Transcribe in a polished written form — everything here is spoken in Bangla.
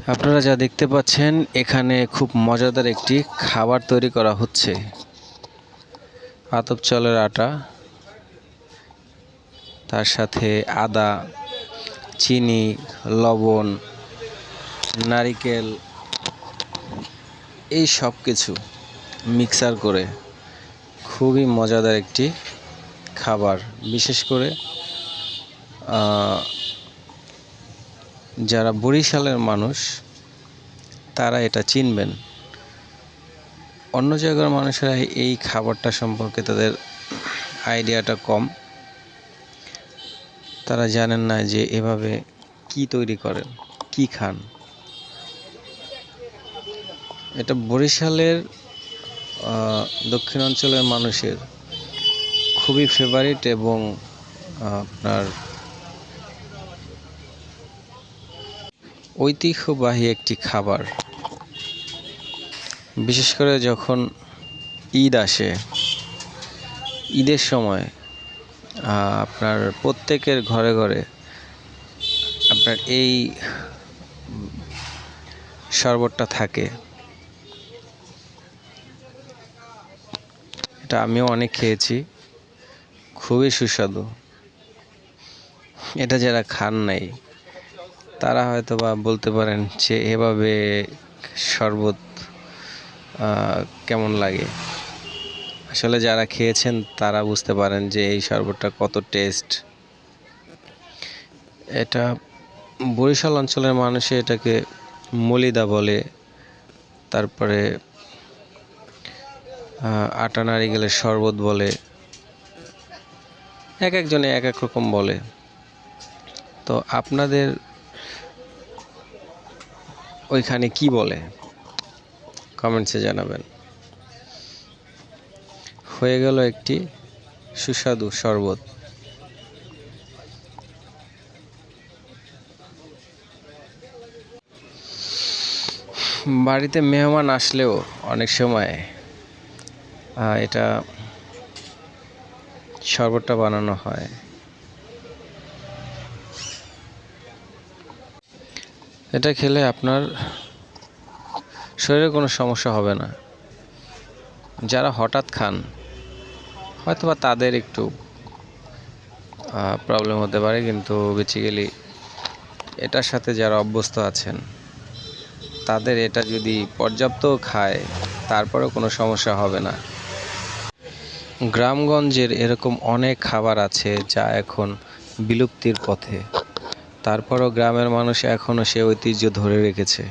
আপনারা যা দেখতে পাচ্ছেন এখানে খুব মজাদার একটি খাবার তৈরি করা হচ্ছে। আতপ চালের আটা, তার সাথে আদা, চিনি, লবণ, নারিকেল, এই সব কিছু মিক্সার করে খুবই মজাদার একটি খাবার। বিশেষ করে যারা বরিশালের মানুষ তারা এটা চিনবেন। অন্য জায়গার মানুষেরা এই খাবারটা সম্পর্কে তাদের আইডিয়াটা কম। তারা জানেন না যে এভাবে কি তৈরি করেন, কি খান। এটা বরিশালের দক্ষিণাঞ্চলের মানুষের খুবই ফেভারিট এবং আপনার ঐতিহ্যবাহী একটি খাবার। বিশেষ করে যখন ঈদ আসে, ঈদের সময় আপনার প্রত্যেকের ঘরে ঘরে আপনার এই শরবতটা থাকে। এটা আমিও অনেক খেয়েছি, খুবই সুস্বাদু। এটা যারা খান নাই তারা হয়তো বা বলতে পারেন যে এভাবে শরবত কেমন লাগে। আসলে যারা খেয়েছেন তারা বুঝতে পারেন যে এই শরবতটা কত টেস্ট। এটা বরিশাল অঞ্চলের মানুষে এটাকে মলিদা বলে, তারপরে আটা নারিকেলের শরবত বলে, এক একজনে এক এক রকম বলে। তো আপনাদের ওইখানে কি বলে কমেন্টসে জানাবেন। হয়ে গেল একটি সুস্বাদু শরবত। বাড়িতে মেহমান আসলেও অনেক সময় এটা শরবতটা বানানো হয়। এটা খেলে আপনার শরীরে কোনো সমস্যা হবে না। যারা হঠাৎ খান হয়তোবা তাদের একটু প্রবলেম হতে পারে, কিন্তু বেসিক্যালি এটার সাথে যারা অভ্যস্ত আছেন তাদের এটা যদি পর্যাপ্ত খায় তারপরেও কোনো সমস্যা হবে না। গ্রামগঞ্জের এরকম অনেক খাবার আছে যা এখন বিলুপ্তির পথে, তারপরও গ্রামের মানুষ এখনও সে ঐতিহ্য ধরে রেখেছে।